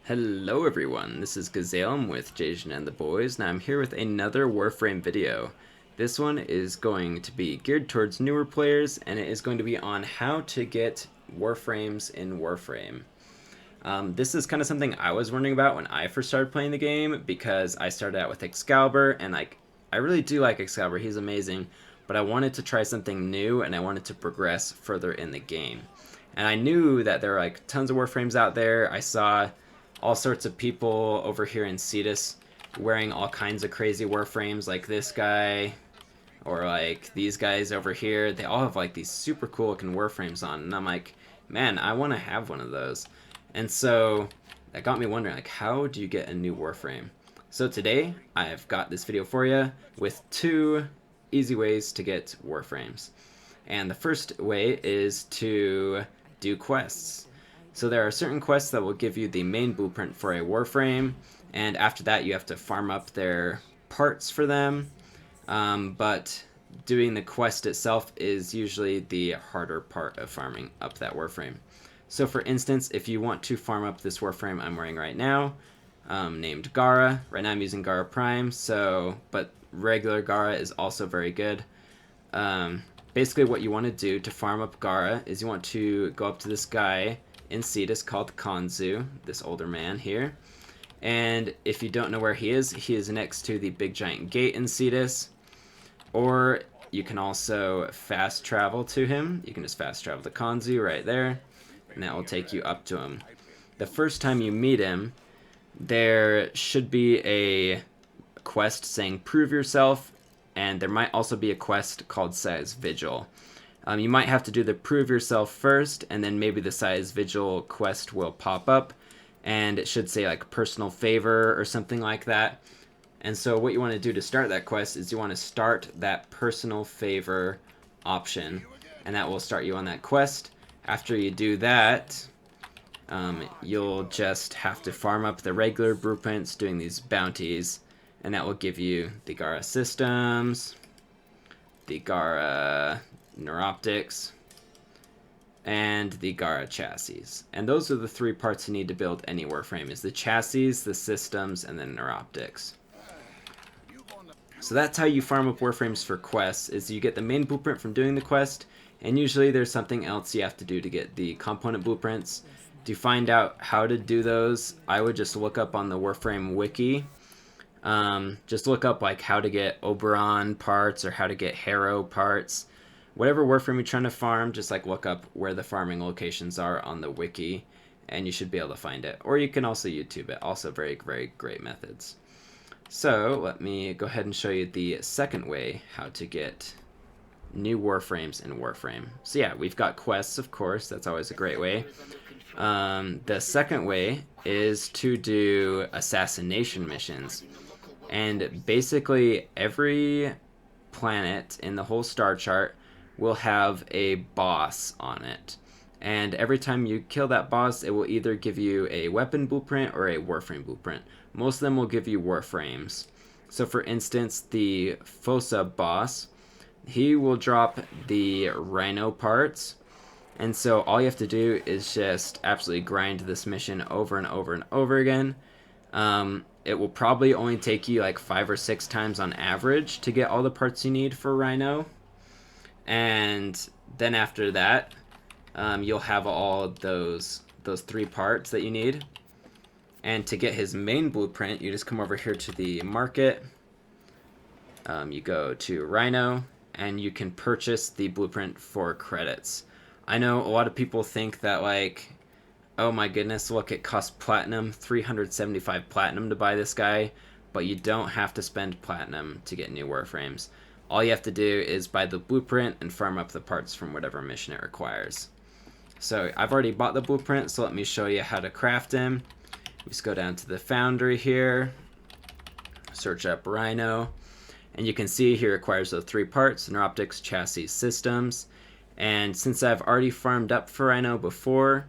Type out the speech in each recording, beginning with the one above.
Hello everyone, this is Gazelle with Jasian and the boys, and I'm here with another Warframe video. This one is going to be geared towards newer players, and it is going to be on how to get Warframes in Warframe. This is kind of something I was wondering about when I first started playing the game, because I started out with Excalibur, and I really do like Excalibur, he's amazing, but I wanted to try something new, and I wanted to progress further in the game. And I knew that there were tons of Warframes out there. I saw all sorts of people over here in Cetus wearing all kinds of crazy Warframes, like this guy, or like these guys over here. They all have like these super cool looking Warframes on, and I'm like, man, I want to have one of those. And so that got me wondering, like, how do you get a new Warframe? So today I've got this video for you with two easy ways to get Warframes. And the first way is to do quests. So there are certain quests that will give you the main blueprint for a Warframe, and after that you have to farm up their parts for them, but doing the quest itself is usually the harder part of farming up that Warframe. So for instance, if you want to farm up this Warframe I'm wearing right now, named Gara, right now I'm using Gara Prime, but regular Gara is also very good. Basically what you want to do to farm up Gara is you want to go up to this guy in Cetus called Kanzu, this older man here. And if you don't know where he is next to the big giant gate in Cetus. Or you can also fast travel to him. You can just fast travel to Kanzu right there, and that will take you up to him. The first time you meet him, there should be a quest saying prove yourself, and there might also be a quest called Size Vigil. You might have to do the prove yourself first, and then maybe the Size Vigil quest will pop up, and it should say like personal favor or something like that. And so what you want to do to start that quest is you want to start that personal favor option, and that will start you on that quest. After you do that, you'll just have to farm up the regular blueprints doing these bounties, and that will give you the Gara systems, the Gara neuroptics, and the Gara chassis. And those are the three parts you need to build any Warframe, is the chassis, the systems, and the neuroptics. So that's how you farm up Warframes for quests, is you get the main blueprint from doing the quest, and usually there's something else you have to do to get the component blueprints. To find out how to do those, I would just look up on the Warframe wiki. Just look up like how to get Oberon parts or how to get Harrow parts. Whatever Warframe you're trying to farm, just like look up where the farming locations are on the wiki, and you should be able to find it. Or you can also YouTube it. Also very, very great methods. So let me go ahead and show you the second way how to get new Warframes in Warframe. So yeah, we've got quests, of course. That's always a great way. The second way is to do assassination missions. And basically every planet in the whole star chart will have a boss on it. And every time you kill that boss, it will either give you a weapon blueprint or a Warframe blueprint. Most of them will give you Warframes. So for instance, the Fossa boss, he will drop the Rhino parts. And so all you have to do is just absolutely grind this mission over and over and over again. It will probably only take you like 5 or 6 times on average to get all the parts you need for Rhino. And then after that, you'll have all those 3 parts that you need. And to get his main blueprint, you just come over here to the market. You go to Rhino, and you can purchase the blueprint for credits. I know a lot of people think that like, oh my goodness, look, it costs platinum, 375 platinum to buy this guy, but you don't have to spend platinum to get new Warframes. All you have to do is buy the blueprint and farm up the parts from whatever mission it requires. So I've already bought the blueprint, so let me show you how to craft him. We just go down to the foundry here, search up Rhino, and you can see he requires those 3 parts, neuroptics, chassis, systems. And since I've already farmed up for Rhino before,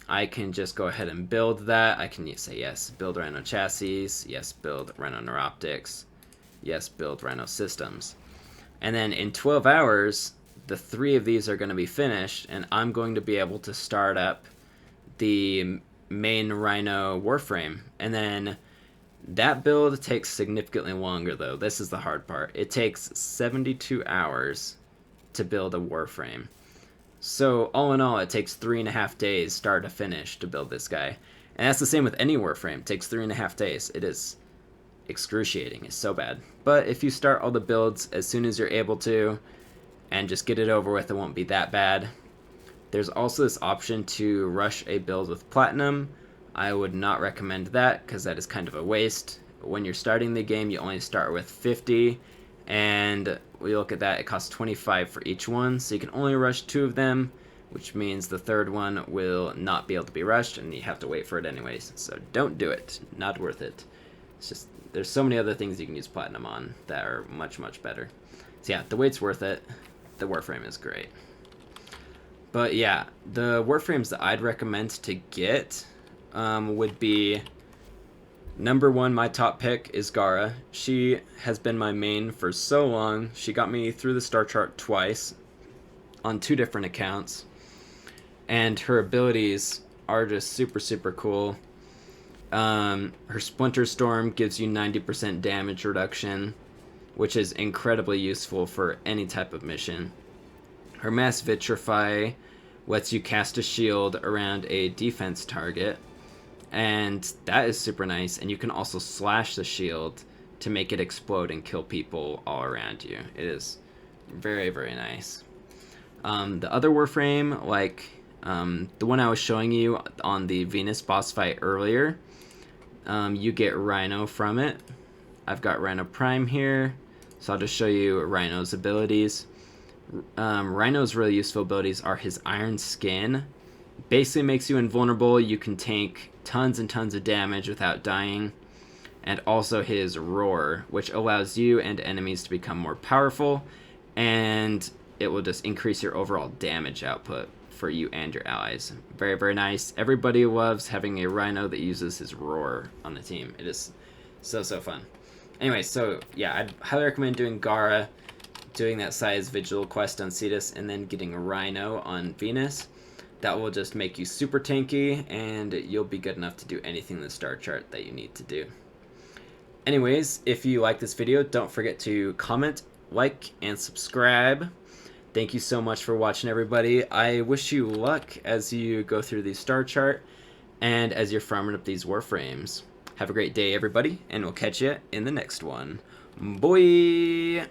I can just go ahead and build that. I can say yes, build Rhino chassis, yes, build Rhino neuroptics, yes, build Rhino systems. And then in 12 hours, the 3 of these are going to be finished, and I'm going to be able to start up the main Rhino Warframe. And then that build takes significantly longer, though. This is the hard part. It takes 72 hours to build a Warframe. So all in all, it takes 3.5 days start to finish to build this guy. And that's the same with any Warframe. It takes 3.5 days. It is excruciating. It's so bad. But if you start all the builds as soon as you're able to and just get it over with, it won't be that bad. There's also this option to rush a build with Platinum. I would not recommend that because that is kind of a waste. When you're starting the game, you only start with 50, and we look at that, it costs 25 for each one, so you can only rush 2 of them, which means the third one will not be able to be rushed, and you have to wait for it anyways. So don't do it. Not worth it. It's just, there's so many other things you can use Platinum on that are much, much better. So yeah, the wait's worth it. The Warframe is great. But yeah, the Warframes that I'd recommend to get would be, number 1, my top pick is Gara. She has been my main for so long. She got me through the star chart twice on 2 different accounts. And her abilities are just super, super cool. Her Splinter Storm gives you 90% damage reduction, which is incredibly useful for any type of mission. Her Mass Vitrify lets you cast a shield around a defense target, and that is super nice. And you can also slash the shield to make it explode and kill people all around you. It is very, very nice. The other Warframe, like the one I was showing you on the Venus boss fight earlier, you get Rhino from it. I've got Rhino Prime here, so I'll just show you Rhino's abilities. Rhino's really useful abilities are his Iron Skin. Basically makes you invulnerable. You can tank tons and tons of damage without dying. And also his Roar, which allows you and enemies to become more powerful, and it will just increase your overall damage output for you and your allies. Very, very nice. Everybody loves having a Rhino that uses his Roar on the team. It is so, so fun. Anyway, so yeah, I'd highly recommend doing Gara, doing that size Vigil quest on Cetus, and then getting a Rhino on Venus. That will just make you super tanky, and you'll be good enough to do anything in the star chart that you need to do. Anyways, if you like this video, don't forget to comment, like, and subscribe. Thank you so much for watching, everybody. I wish you luck as you go through the star chart and as you're farming up these Warframes. Have a great day, everybody, and we'll catch you in the next one. Bye!